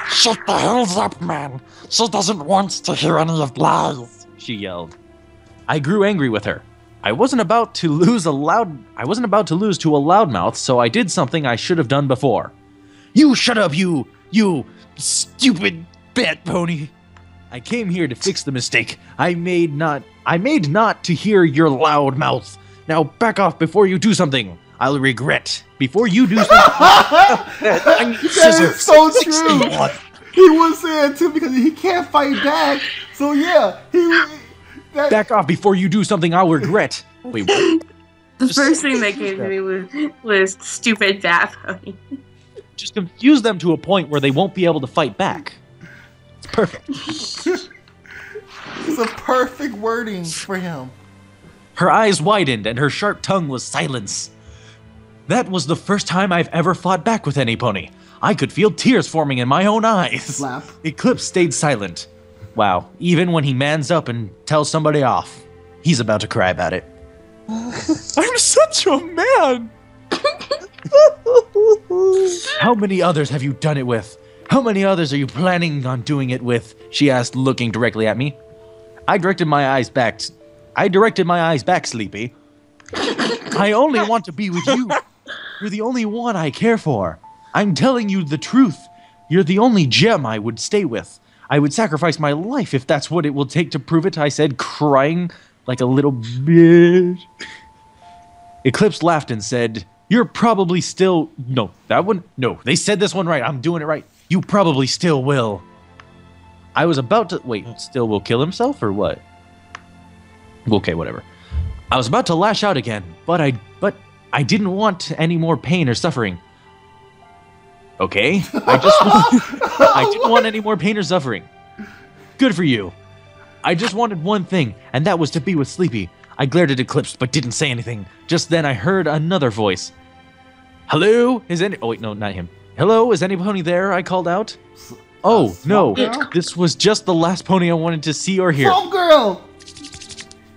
Shut the hells up, man. She doesn't want to hear any of lies. She yelled. I grew angry with her. I wasn't about to lose to a loudmouth, so I did something I should have done before. You shut up, you stupid bat pony. I came here to fix the mistake I made not to hear your loud mouth. Now back off before you do something I'll regret. Before you do something, I need That is so true. What? He was saying too because he can't fight back. So yeah, Back off before you do something I'll regret. Wait, what? The first thing that came to me was stupid bat pony. Just confuse them to a point where they won't be able to fight back. It's perfect. It's a perfect wording for him. Her eyes widened and her sharp tongue was silence. That was the first time I've ever fought back with any pony. I could feel tears forming in my own eyes. Slap. Eclipse stayed silent. Wow, even when he mans up and tells somebody off, he's about to cry about it. I'm such a man! How many others have you done it with? How many others are you planning on doing it with? She asked, looking directly at me. I directed my eyes back, Sleepy. I only want to be with you. You're the only one I care for. I'm telling you the truth. You're the only gem I would stay with. I would sacrifice my life if that's what it will take to prove it, I said, crying like a little bitch. Eclipse laughed and said, you're probably still... No, that one... No, they said this one right. I'm doing it right. You probably still will. I was about to... Wait, still will kill himself or what? Okay, whatever. I was about to lash out again, but I didn't want any more pain or suffering. Okay, I didn't want any more pain or suffering. Good for you. I just wanted one thing, and that was to be with Sleepy. I glared at Eclipse, but didn't say anything. Just then I heard another voice. Hello? Oh wait, no, not him. Hello, is any pony there? I called out. Oh, no. This was just the last pony I wanted to see or hear. Swamp Girl!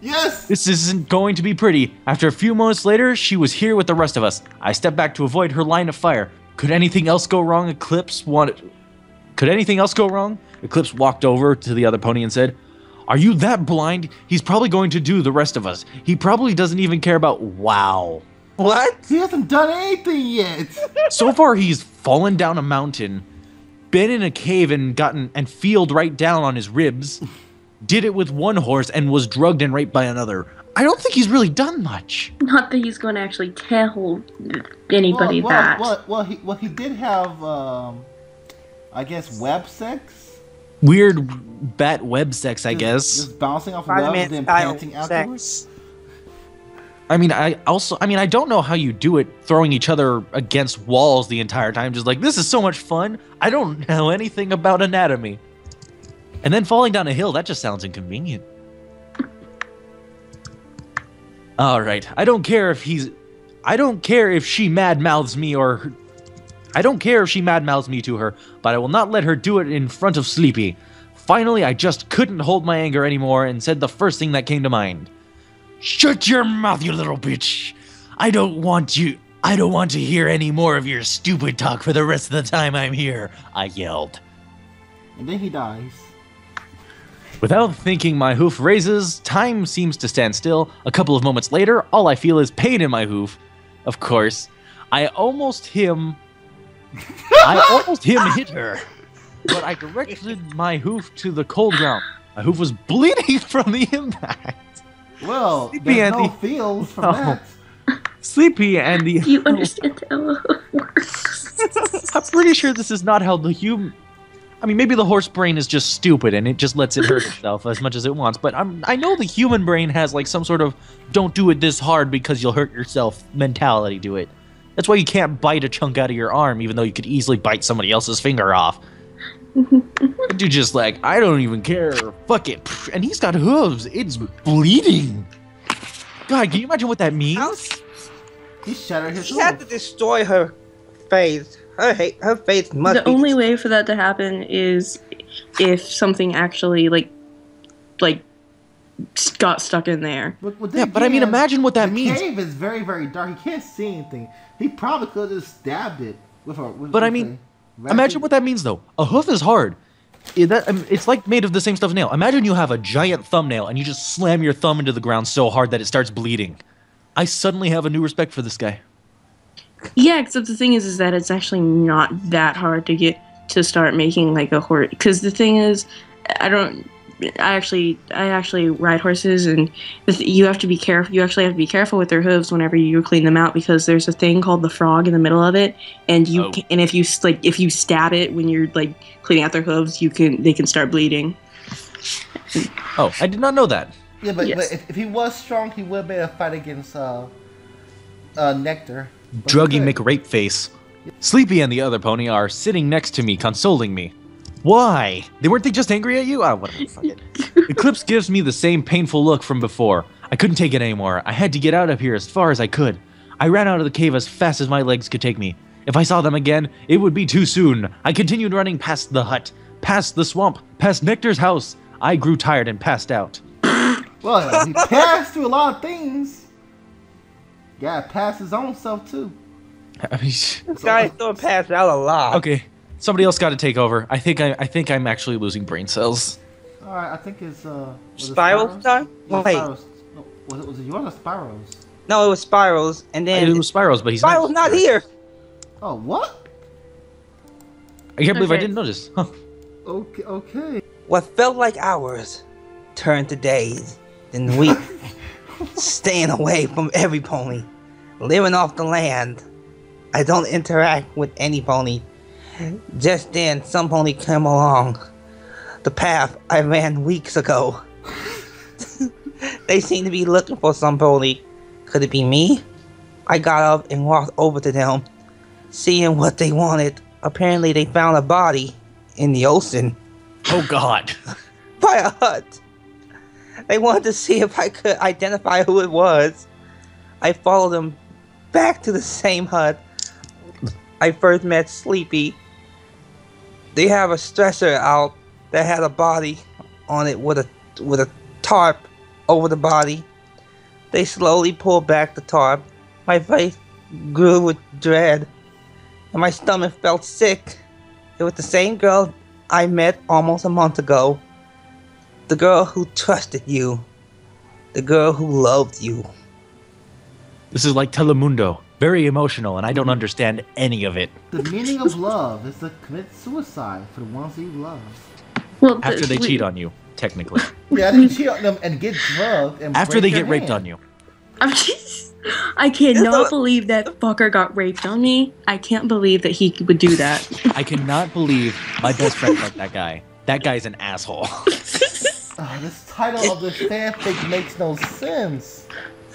Yes! This isn't going to be pretty. After a few moments later, she was here with the rest of us. I stepped back to avoid her line of fire. Could anything else go wrong? Could anything else go wrong? Eclipse walked over to the other pony and said, are you that blind? He's probably going to do the rest of us. He probably doesn't even care about WoW. What? He hasn't done anything yet. So far, he's fallen down a mountain, been in a cave and field right down on his ribs, did it with one horse and was drugged and raped by another. I don't think he's really done much. Not that he's going to actually tell anybody that. Well, he did have, I guess, web sex. Weird bat web sex, I guess. Just bouncing off webs and then panting afterwards. I mean, I don't know how you do it, throwing each other against walls the entire time. Just like, this is so much fun. I don't know anything about anatomy. And then falling down a hill, that just sounds inconvenient. All right, I don't care if she mad mouths me or I don't care if she mad-mouths me to her, but I will not let her do it in front of Sleepy. Finally, I just couldn't hold my anger anymore and said the first thing that came to mind. Shut your mouth, you little bitch. I don't want to hear any more of your stupid talk for the rest of the time I'm here, I yelled. And then he dies. Without thinking, my hoof raises, time seems to stand still. A couple of moments later, all I feel is pain in my hoof. Of course, I almost hit her, but I directed my hoof to the cold ground. My hoof was bleeding from the impact. Well, Sleepy there's and no the- feels from No. that. Sleepy and the... Do you understand how a hoof works? I'm pretty sure this is not how the human... I mean, maybe the horse brain is just stupid and it just lets it hurt itself as much as it wants, but I know the human brain has like some sort of don't do it this hard because you'll hurt yourself mentality to it. That's why you can't bite a chunk out of your arm even though you could easily bite somebody else's finger off. Dude just like, I don't even care, fuck it. And he's got hooves, it's bleeding. God, can you imagine what that means? He shattered his She had to hoof. destroy her face. Her face must The be. only way for that to happen is if something actually like got stuck in there. But Yeah, but I mean, imagine what that the means. The cave is very, very dark. He can't see anything. He probably could have just stabbed it with a. But I mean, imagine what that means though. A hoof is hard. It's like made of the same stuff as nail. Imagine you have a giant thumbnail and you just slam your thumb into the ground so hard that it starts bleeding. I suddenly have a new respect for this guy. Yeah, except the thing is that it's actually not that hard to get to start making like a horse. Because the thing is, I actually ride horses, and you have to be careful. You actually have to be careful with their hooves whenever you clean them out, because there's a thing called the frog in the middle of it, and and if you stab it when you're like cleaning out their hooves, they can start bleeding. Oh, I did not know that. Yeah, but, Yes. but if he was strong, he would have made a fight against Nectar. But he Druggy couldn't. McRape face. Sleepy and the other pony are sitting next to me, consoling me. Why? Weren't they just angry at you? Ah, whatever. Fuck it. Eclipse gives me the same painful look from before. I couldn't take it anymore. I had to get out of here as far as I could. I ran out of the cave as fast as my legs could take me. If I saw them again, it would be too soon. I continued running past the hut, past the swamp, past Nectar's house. I grew tired and passed out. Well, he passed through a lot of things. Yeah, passed his own self too. I mean, This guy still passed out a lot. okay, somebody else got to take over. I think I'm actually losing brain cells. All right, I think it's was it Spirals time? No, Wait. Spirals. No, was it yours or Spirals? No, it was Spirals, and then It was Spirals, but he's Spirals not here. Oh, what? I can't believe I Okay. didn't notice. Huh. Okay. What felt like hours turned to days, then weeks. Staying away from every pony, living off the land. I don't interact with any pony. Just then, some pony came along the path I ran weeks ago. They seem to be looking for some pony. Could it be me? I got up and walked over to them, seeing what they wanted. Apparently, they found a body in the ocean Oh God. by a hut. They wanted to see if I could identify who it was. I followed them back to the same hut I first met Sleepy. They have a stretcher out that had a body on it with a tarp over the body. They slowly pulled back the tarp. My face grew with dread, and my stomach felt sick. It was the same girl I met almost a month ago. The girl who trusted you. The girl who loved you. This is like Telemundo. Very emotional, and I don't understand any of it. The meaning of love is to commit suicide for the ones that you love. Well, After they cheat on you, technically. Yeah, they cheat on them and get drugged and After break they their get raped hand. on you. I cannot believe that fucker got raped on me. I can't believe that he would do that. I cannot believe my best friend like that guy. That guy's an asshole. This title of this fanfic makes no sense.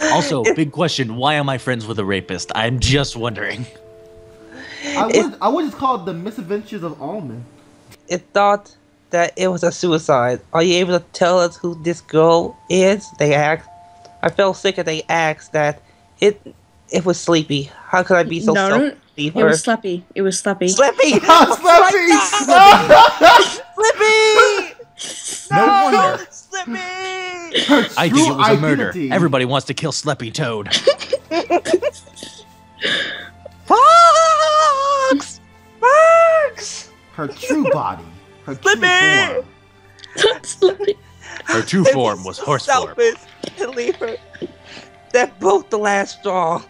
Also, big question, why am I friends with a rapist? I'm just wondering. I would just call it the misadventures of Almond. It thought that it was a suicide. Are you able to tell us who this girl is? They asked. I felt sick that they asked that it was Sleepy. How could I be so No, leave It her. was Sleppy. It was Sleppy. Slippy! Slippy! Slippy! No wonder. Slippy! Her I true think it was a murder. identity. Everybody wants to kill Sleppy Toad. Fox! Fox! Her true body. Her true Slippy! form. Sleppy. Her true form was horse form. Selfish and leave her. That broke the last straw.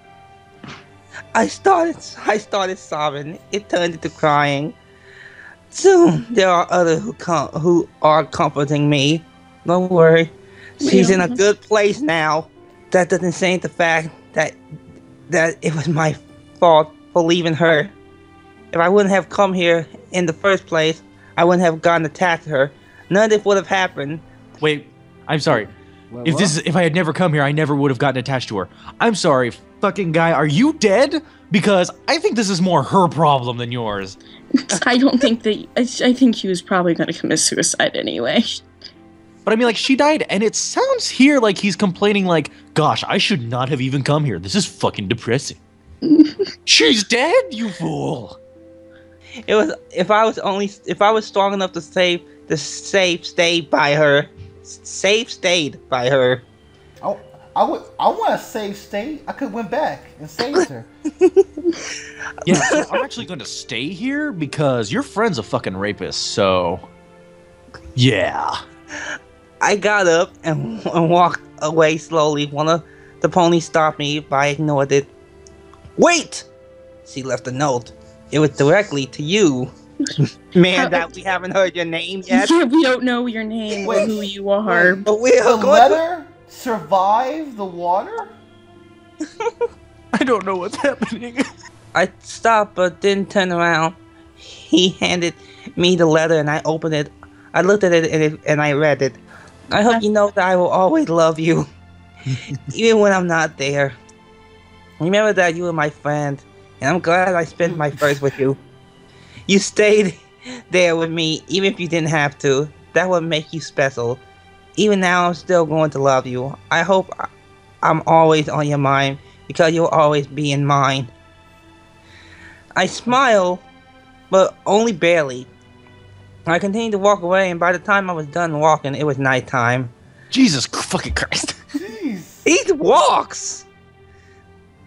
I started sobbing. It turned into crying. Soon there are others who are comforting me. Don't worry, she's in a good place now. That doesn't change the fact that it was my fault for leaving her. If I wouldn't have come here in the first place, I wouldn't have gotten attached to her. None of this would have happened. Wait, I'm sorry. What, If I had never come here, I never would have gotten attached to her. I'm sorry, fucking guy. Are you dead? Because I think this is more her problem than yours. I don't think that. I think he was probably going to commit suicide anyway. But I mean, like, she died, and it sounds here like he's complaining, like, gosh, I should not have even come here. This is fucking depressing. She's dead, you fool. It was if I was strong enough to stayed by her. Stayed by her. I want a safe state. I could went back and saved her. Yeah, so I'm actually going to stay here because your friend's a fucking rapist, so... Yeah. I got up and walked away slowly. One of the ponies stopped me, but I ignored it. Wait! She left a note. It was directly to you. Man, that we haven't heard your name yet. Yeah, we don't know your name or who you are. But we're The going letter survived the water? I don't know what's happening. I stopped but didn't turn around. He handed me the letter and I opened it. I looked at it and I read it. I hope you know that I will always love you, even when I'm not there. Remember that you were my friend, and I'm glad I spent my first with you. You stayed there with me, even if you didn't have to. That would make you special. Even now, I'm still going to love you. I hope I'm always on your mind, because you'll always be in mine. I smiled, but only barely. I continued to walk away, and by the time I was done walking, it was nighttime. Jesus fucking Christ. Jeez. He walks!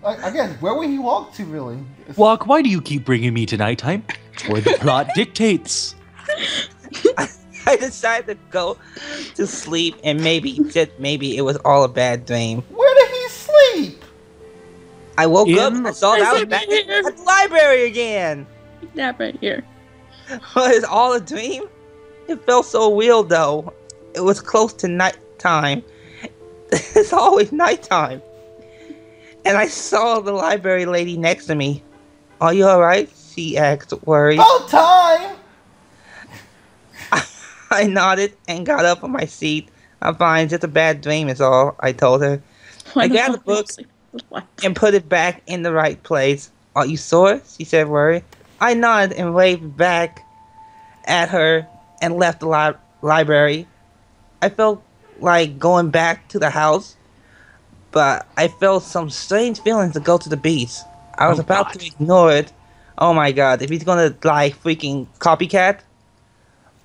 Again, where would he walk to, really? Walk, why do you keep bringing me to nighttime? It's where the plot dictates. I decided to go to sleep, and maybe it was all a bad dream. Where did he sleep? I woke up In- and I saw that I was back at the library again. That right here. Was it all a dream? It felt so real, though. It was close to nighttime. It's always nighttime. And I saw the library lady next to me. Are you alright? She asked, worried. About time! I nodded and got up on my seat. I'm fine, just a bad dream is all, I told her. I grabbed the book and put it back in the right place. Are you sore? She said, worried. I nodded and waved back at her and left the library. I felt like going back to the house, but I felt some strange feelings to go to the beach. I was about to ignore it. Oh my god, if he's gonna like freaking copycat.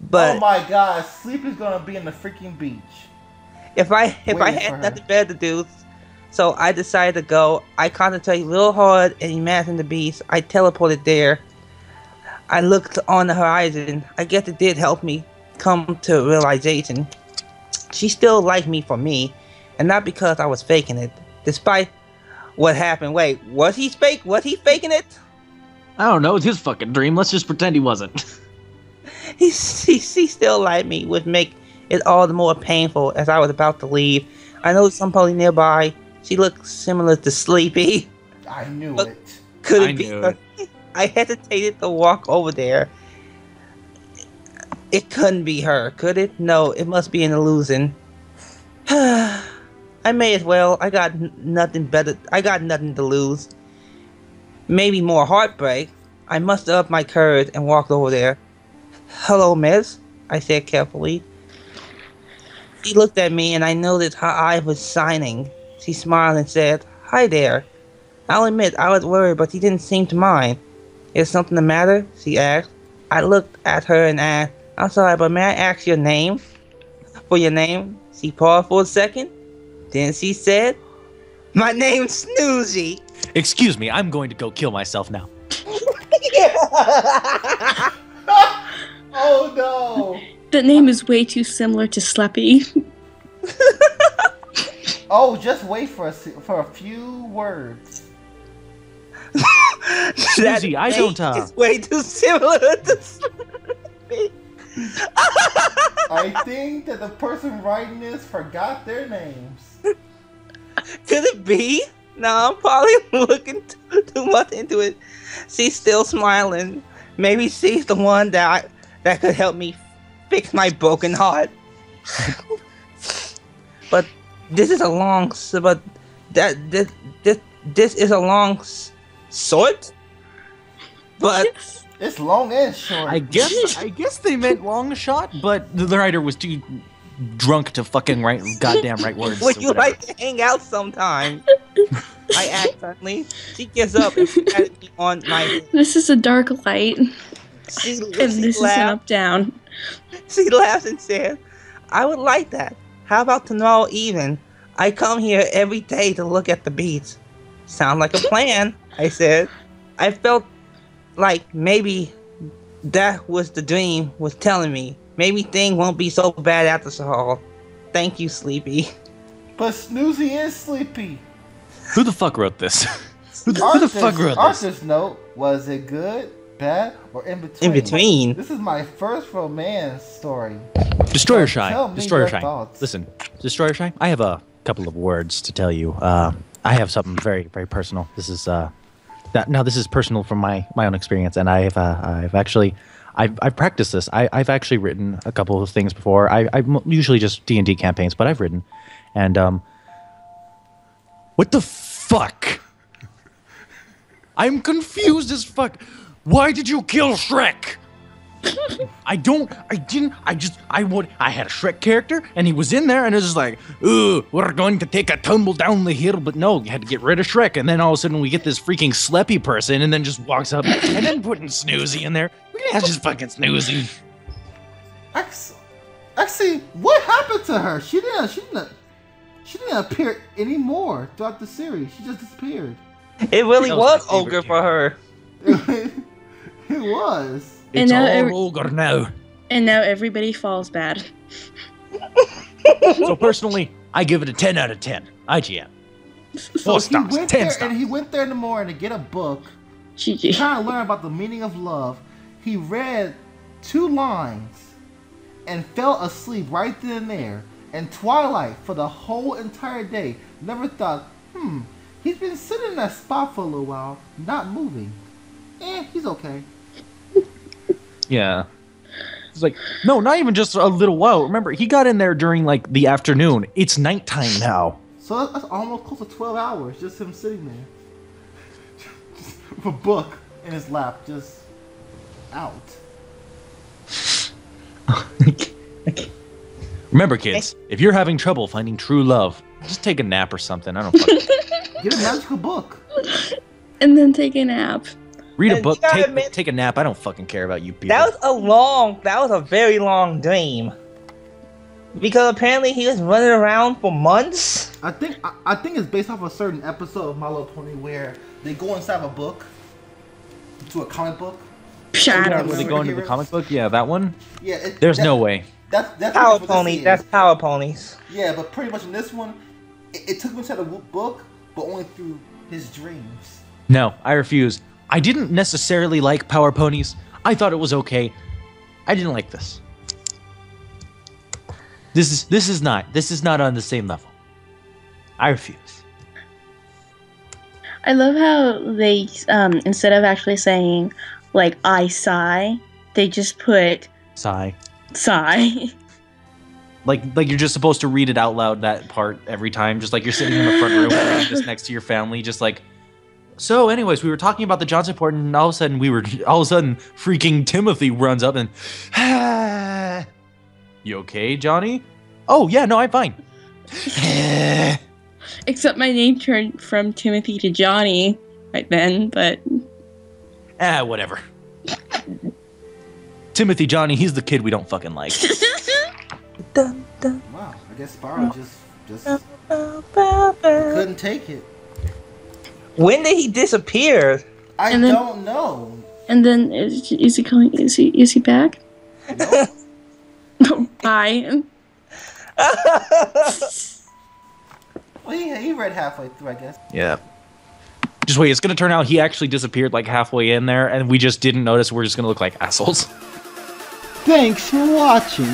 But oh my god, sleep is gonna be in the freaking beach. if I Waiting for had her. nothing better to do, so I decided to go. I concentrated real hard and imagined the beach. I teleported there. I looked on the horizon. I guess it did help me come to realization. She still liked me for me, and not because I was faking it. Despite what happened. Wait, was he faking it? I don't know. It's his fucking dream. Let's just pretend he wasn't. She still liked me, would make it all the more painful as I was about to leave. I noticed some pony nearby. She looked similar to Sleepy. I knew But- it. Could I it be knew her? I hesitated to walk over there. It couldn't be her, could it? No, it must be an illusion. I may as well. I got nothing better. I got nothing to lose. Maybe more heartbreak. I mustered up my courage and walked over there. Hello, miss, I said carefully. She looked at me and I noticed her eye was shining. She smiled and said, hi there. I'll admit I was worried, but she didn't seem to mind. Is something the matter? She asked. I looked at her and asked, I'm sorry, but may I ask your name? For your name? She paused for a second. Then she said, my name's Snoozy. Excuse me, I'm going to go kill myself now. Oh no! That name is way too similar to Slappy. Oh, just wait for a few words. Susie, I don't. It's way too similar to Slappy. I think that the person writing this forgot their names. Could it be? No, I'm probably looking too much into it. She's still smiling. Maybe she's the one that could help me fix my broken heart. But this is a long. But this is a long short. But it's long and short. I guess they meant long shot, but the writer was too drunk to fucking write goddamn right words. Would you like to hang out sometime? I asked suddenly. She gets up and patted me on my head. This is a dark light. And this is an laughed. up down. She laughed and said, I would like that. How about tomorrow evening? I come here every day to look at the beach. Sound like a plan, I said. I felt like maybe that was the dream was telling me. Maybe things won't be so bad after all. Thank you, Sleepy. But Snoozy is sleepy. Who the fuck wrote this? Who the fuck wrote this? Arthur's note, was it good, bad, or in between? In between. This is my first romance story. Destroyer So tell Shine. me Destroyer your Shine. thoughts. Listen, Destroyer Shine. I have a couple of words to tell you. I have something very, very personal. This is this is personal from my own experience, and I've practiced this. I've actually written a couple of things before. I'm usually just D&D campaigns, but I've written, and what the fuck? I'm confused as fuck. Why did you kill Shrek? I had a Shrek character, and he was in there, and it was just like, ooh, we're going to take a tumble down the hill, but no, you had to get rid of Shrek, and then all of a sudden we get this freaking Sleppy person, and then just walks up, and then putting Snoozy in there. We're gonna have just fucking Snoozy. Actually, what happened to her? She didn't appear anymore throughout the series. She just disappeared. It really was ogre for her. It was. It's now all ogre now. And now everybody falls bad. So personally, I give it a 10 out of 10. IGN. So 4 stars, 10 stars. And he went there in the morning to get a book, GG. trying to learn about the meaning of love. He read 2 lines and fell asleep right then and there. And Twilight for the whole entire day. Never thought, he's been sitting in that spot for a little while, not moving. He's okay. Yeah. It's like, no, not even just a little while. Remember, he got in there during, like, the afternoon. It's nighttime now. So that's almost close to 12 hours, just him sitting there. Just with a book in his lap, just out. Remember, kids, if you're having trouble finding true love, just take a nap or something. I don't fucking Get a magical book. And then take a nap. read a And book, you gotta admit- take a nap. I don't fucking care about you people. That was a very long dream. Because apparently he was running around for months. I think it's based off a certain episode of My Little Pony where they go inside a book, to a comic book. Shut Yeah, up. where they go into the comic book? Yeah, that one? Yeah. There's no way. That's Power what this Pony. is. That's Power Ponies. Yeah, but pretty much in this one, it took him inside the book, but only through his dreams. No, I refuse. I didn't necessarily like Power Ponies. I thought it was okay. I didn't like this. This is not on the same level. I refuse. I love how they, instead of actually saying, like, I sigh, they just put Sigh. sigh. Like you're just supposed to read it out loud, that part, every time. Just like you're sitting in the front room just next to your family, just like... So, anyways, we were talking about the Johnson Report, and all of a sudden, freaking Timothy runs up and... You okay, Johnny? Oh, yeah, no, I'm fine. Except my name turned from Timothy to Johnny right then, but... Whatever. Timothy Johnny, he's the kid we don't fucking like. Dun, dun. Wow, I guess Sparrow just couldn't take it. When did he disappear? I don't know. And then is he coming? Is he back? No. Bye. Well, he read halfway through, I guess. Yeah. Just wait, it's gonna turn out he actually disappeared like halfway in there, and we just didn't notice. We're just gonna look like assholes. Thanks for watching.